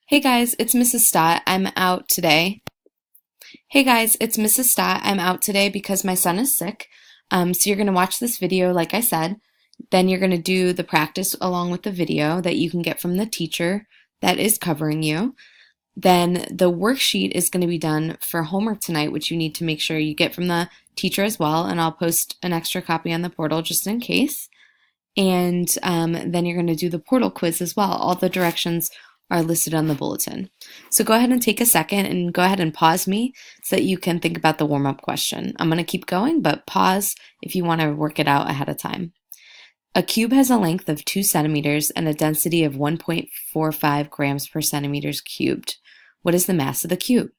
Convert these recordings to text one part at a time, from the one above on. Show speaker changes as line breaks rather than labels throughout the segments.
Hey guys, it's Mrs. Stott. I'm out today. Hey guys, it's Mrs. Stott. I'm out today because my son is sick. So you're going to watch this video, like I said. Then you're going to do the practice along with the video that you can get from the teacher that is covering you. Then the worksheet is going to be done for homework tonight, which you need to make sure you get from the teacher as well. And I'll post an extra copy on the portal just in case. And then you're going to do the portal quiz as well. All the directions are listed on the bulletin. So go ahead and take a second and go ahead and pause me so that you can think about the warm-up question. I'm going to keep going, but pause if you want to work it out ahead of time. A cube has a length of 2 centimeters and a density of 1.45 grams per centimeters cubed. What is the mass of the cube?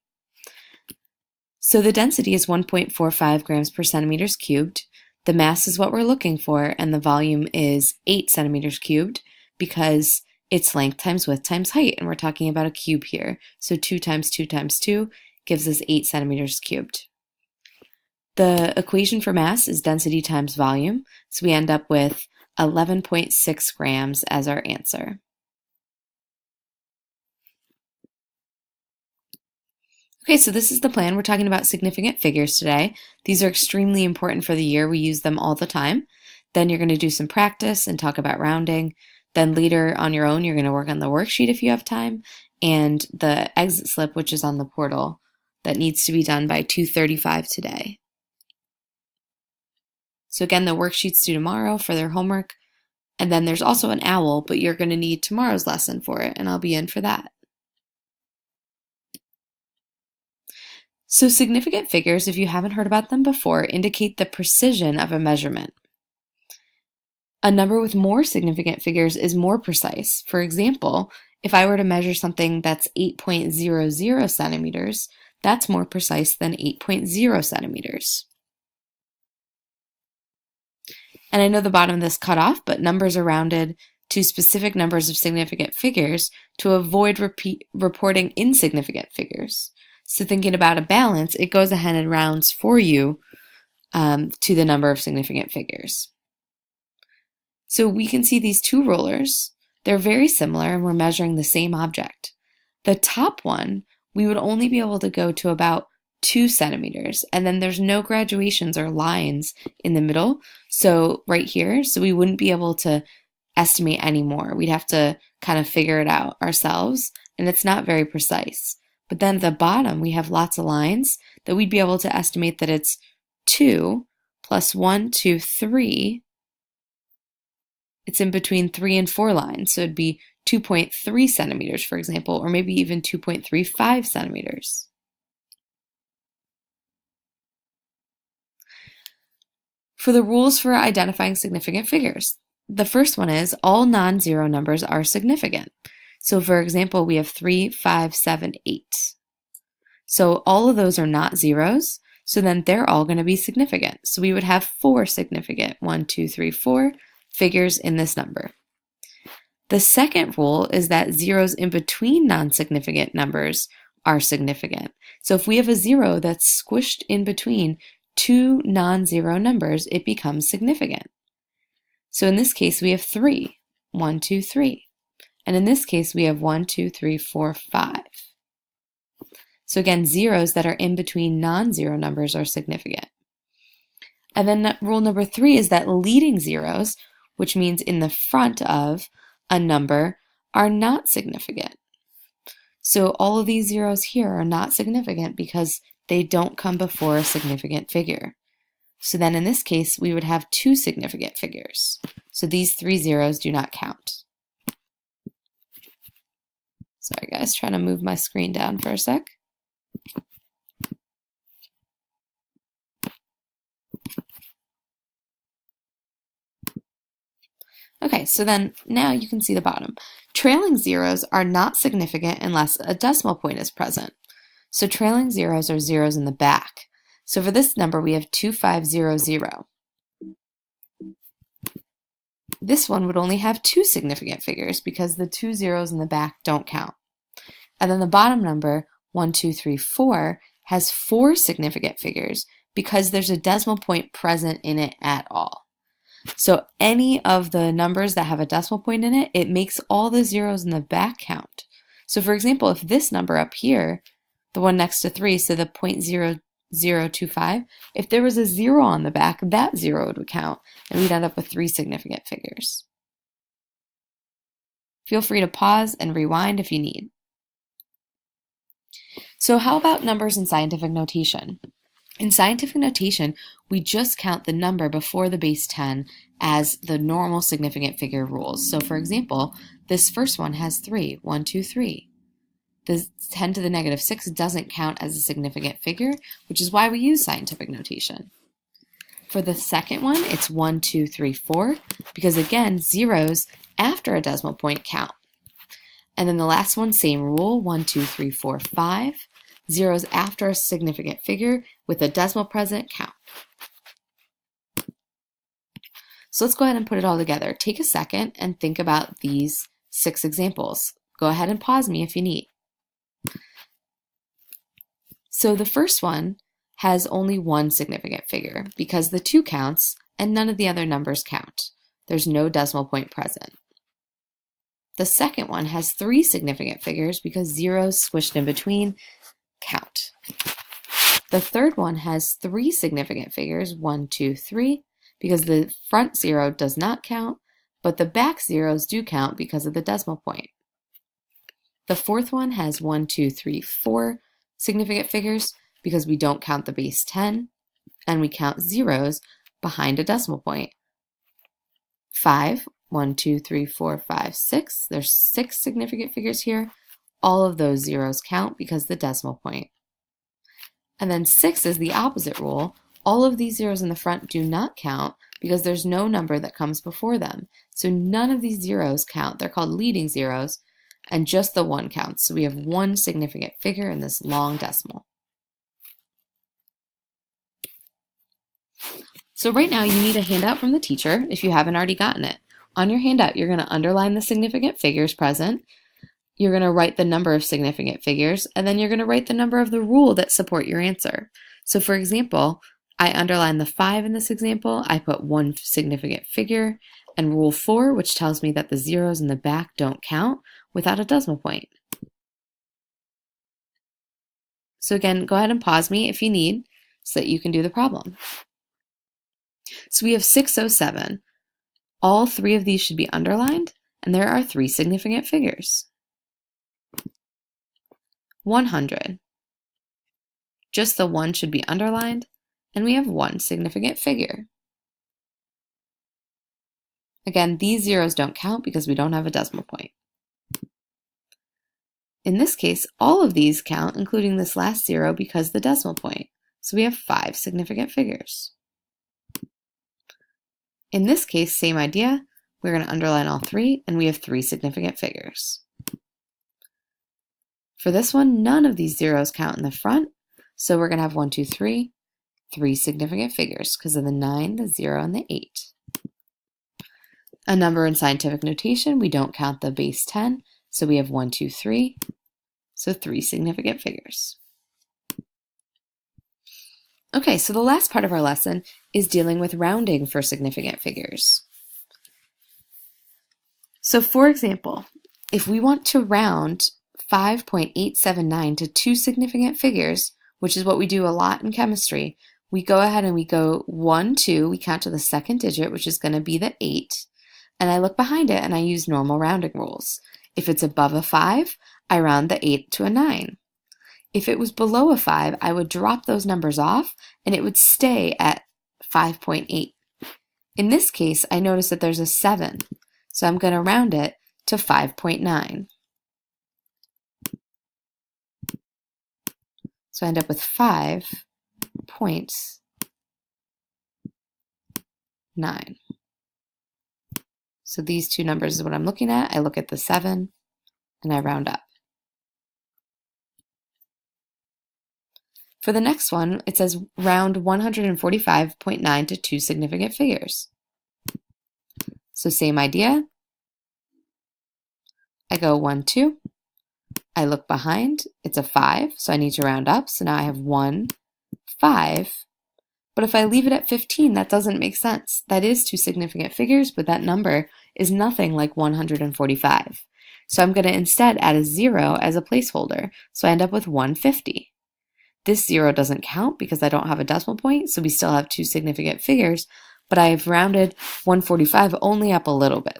So the density is 1.45 grams per centimeters cubed. The mass is what we're looking for, and the volume is 8 centimeters cubed because it's length times width times height, and we're talking about a cube here. So 2 times 2 times 2 gives us 8 centimeters cubed. The equation for mass is density times volume, so we end up with 11.6 grams as our answer. Okay, so this is the plan. We're talking about significant figures today. These are extremely important for the year. We use them all the time. Then you're going to do some practice and talk about rounding. Then later on your own, you're going to work on the worksheet if you have time, and the exit slip, which is on the portal, that needs to be done by 2:35 today. So again, the worksheet's due tomorrow for their homework, and then there's also an OWL, but you're going to need tomorrow's lesson for it, and I'll be in for that. So significant figures, if you haven't heard about them before, indicate the precision of a measurement. A number with more significant figures is more precise. For example, if I were to measure something that's 8.00 centimeters, that's more precise than 8.0 centimeters. And I know the bottom of this cut off, but numbers are rounded to specific numbers of significant figures to avoid reporting insignificant figures. So thinking about a balance, it goes ahead and rounds for you to the number of significant figures. So we can see these two rulers. They're very similar and we're measuring the same object. The top one, we would only be able to go to about 2 centimeters, and then there's no graduations or lines in the middle, so right here, so we wouldn't be able to estimate anymore. We'd have to kind of figure it out ourselves, and it's not very precise. But then at the bottom, we have lots of lines that we'd be able to estimate that it's 2 plus 1, 2, 3. It's in between 3 and 4 lines, so it'd be 2.3 centimeters, for example, or maybe even 2.35 centimeters. For the rules for identifying significant figures, the first one is all non-zero numbers are significant. So for example, we have 3, 5, 7, 8. So all of those are not zeros, so then they're all going to be significant. So we would have 4 significant, 1, 2, 3, 4 figures in this number. The second rule is that zeros in between non-significant numbers are significant. So if we have a 0 that's squished in between 2 non-zero numbers, it becomes significant. So in this case, we have 3, 1, 2, 3. And in this case, we have 1, 2, 3, 4, 5. So again, zeros that are in between non-zero numbers are significant. And then rule number 3 is that leading zeros, which means in the front of a number, are not significant. So all of these zeros here are not significant because they don't come before a significant figure. So then in this case, we would have 2 significant figures. So these 3 zeros do not count. Sorry guys, trying to move my screen down for a sec. Okay, so then now you can see the bottom. Trailing zeros are not significant unless a decimal point is present. So trailing zeros are zeros in the back. So for this number, we have 2500. This one would only have 2 significant figures because the 2 zeros in the back don't count. And then the bottom number, 1234, has 4 significant figures because there's a decimal point present in it at all. So any of the numbers that have a decimal point in it, it makes all the zeros in the back count. So for example, if this number up here, the one next to 3, so the 0.0025, if there was a 0 on the back, that 0 would count, and we'd end up with 3 significant figures. Feel free to pause and rewind if you need. So how about numbers in scientific notation? In scientific notation, we just count the number before the base 10 as the normal significant figure rules. So for example, this first one has 3, 1, 2, 3. The 10 to the negative 6 doesn't count as a significant figure, which is why we use scientific notation. For the second one, it's 1, 2, 3, 4, because again, zeros after a decimal point count. And then the last one, same rule, 1, 2, 3, 4, 5. Zeros after a significant figure with a decimal present count. So let's go ahead and put it all together. Take a second and think about these 6 examples. Go ahead and pause me if you need. So the first one has only one significant figure because the 2 counts and none of the other numbers count. There's no decimal point present. The second one has 3 significant figures because zeros squished in between count. The third one has 3 significant figures, 1, 2, 3, because the front 0 does not count, but the back zeros do count because of the decimal point. The fourth one has 1, 2, 3, 4 significant figures because we don't count the base 10, and we count zeros behind a decimal point. 5, 1, 2, 3, 4, 5, 6. There's 6 significant figures here. All of those zeros count because of the decimal point. And then 6 is the opposite rule. All of these zeros in the front do not count because there's no number that comes before them. So none of these zeros count. They're called leading zeros, and just the 1 counts. So we have 1 significant figure in this long decimal. So right now you need a handout from the teacher if you haven't already gotten it. On your handout, you're going to underline the significant figures present. You're going to write the number of significant figures, and then you're going to write the number of the rule that support your answer. So for example, I underline the 5 in this example. I put 1 significant figure, and rule 4, which tells me that the zeros in the back don't count without a decimal point. So again, go ahead and pause me if you need so that you can do the problem. So we have 607. All 3 of these should be underlined, and there are 3 significant figures. 100. Just the 1 should be underlined, and we have 1 significant figure. Again, these zeros don't count because we don't have a decimal point. In this case, all of these count, including this last 0, because of the decimal point. So we have 5 significant figures. In this case, same idea. We're going to underline all 3, and we have 3 significant figures. For this one, none of these zeros count in the front, so we're going to have 1, 2, 3, 3 significant figures because of the 9, the 0, and the 8. A number in scientific notation, we don't count the base 10, so we have 1, 2, 3, so 3 significant figures. Okay, so the last part of our lesson is dealing with rounding for significant figures. So for example, if we want to round 5.879 to 2 significant figures, which is what we do a lot in chemistry, we go ahead and we go 1, 2, we count to the second digit, which is going to be the 8, and I look behind it and I use normal rounding rules. If it's above a 5, I round the 8 to a 9. If it was below a 5, I would drop those numbers off and it would stay at 5.8. In this case, I notice that there's a 7, so I'm going to round it to 5.9. So I end up with 5.9. So these 2 numbers is what I'm looking at. I look at the 7 and I round up. For the next one, it says round 145.9 to 2 significant figures. So same idea. I go 1, 2. I look behind. It's a 5, so I need to round up. So now I have 1, 5. But if I leave it at 15, that doesn't make sense. That is 2 significant figures, but that number is nothing like 145. So I'm going to instead add a 0 as a placeholder. So I end up with 150. This 0 doesn't count because I don't have a decimal point, so we still have two significant figures, but I've rounded 145 only up a little bit.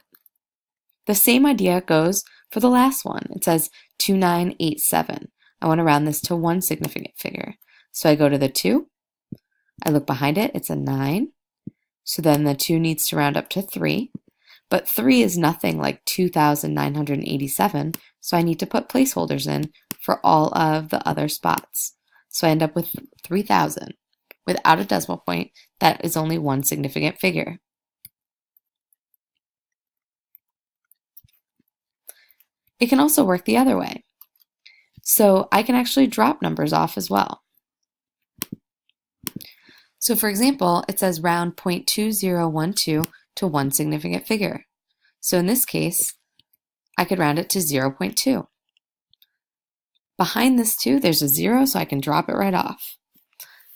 The same idea goes for the last one. It says 2987. I want to round this to one significant figure. So I go to the 2, I look behind it, it's a 9. So then the 2 needs to round up to 3. But 3 is nothing like 2,987, so I need to put placeholders in for all of the other spots. So I end up with 3,000. Without a decimal point, that is only one significant figure. It can also work the other way. So I can actually drop numbers off as well. So for example, it says round 0.2012 to one significant figure. So in this case, I could round it to 0.2. Behind this 2, there's a 0, so I can drop it right off.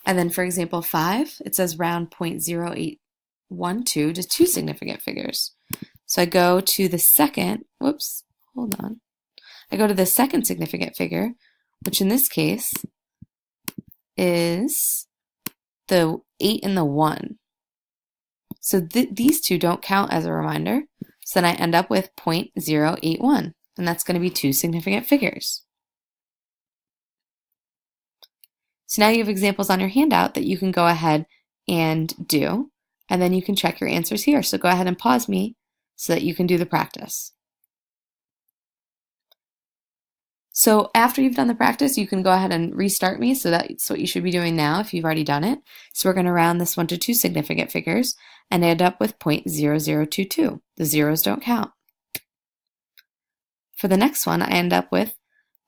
And then for example 5, it says round 0.0812 to two significant figures. So I go to the second, I go to the second significant figure, which in this case is the 8 and the 1. So these two don't count as a reminder. So then I end up with 0.081, and that's going to be two significant figures. So now you have examples on your handout that you can go ahead and do, and then you can check your answers here. So go ahead and pause me so that you can do the practice. So after you've done the practice, you can go ahead and restart me, so that's what you should be doing now if you've already done it. So we're going to round this one to two significant figures and end up with 0.0022. The zeros don't count. For the next one, I end up with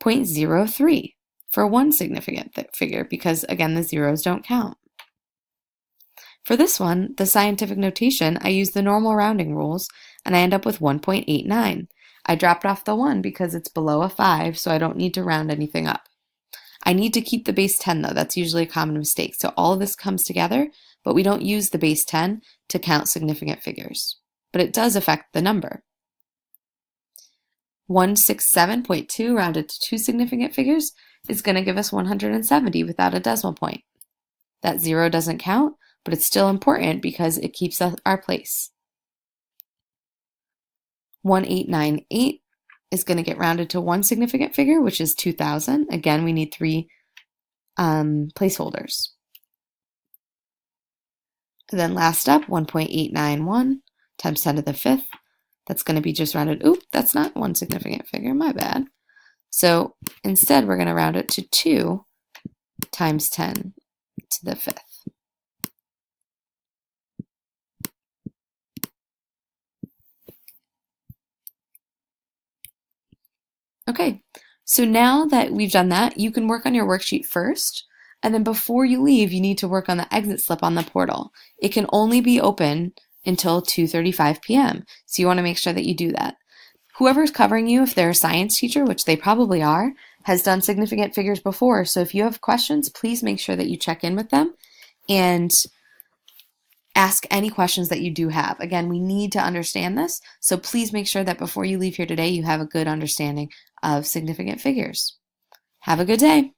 0.03 for one significant figure because, again, the zeros don't count. For this one, the scientific notation, I use the normal rounding rules, and I end up with 1.89. I dropped off the 1 because it's below a 5, so I don't need to round anything up. I need to keep the base 10, though. That's usually a common mistake. So all of this comes together, but we don't use the base 10 to count significant figures. But it does affect the number. 167.2 rounded to two significant figures is going to give us 170 without a decimal point. That 0 doesn't count, but it's still important because it keeps our place. 1898 is going to get rounded to one significant figure, which is 2,000. Again, we need three placeholders. And then last up, 1.891 times 10 to the 5th. That's going to be just rounded. Oop, that's not one significant figure, my bad. So instead, we're going to round it to 2 times 10 to the 5th. Okay, so now that we've done that, you can work on your worksheet first, and then before you leave, you need to work on the exit slip on the portal. It can only be open until 2:35 p.m., so you want to make sure that you do that. Whoever's covering you, if they're a science teacher, which they probably are, has done significant figures before, so if you have questions, please make sure that you check in with them and ask any questions that you do have. Again, we need to understand this, so please make sure that before you leave here today, you have a good understanding of significant figures. Have a good day.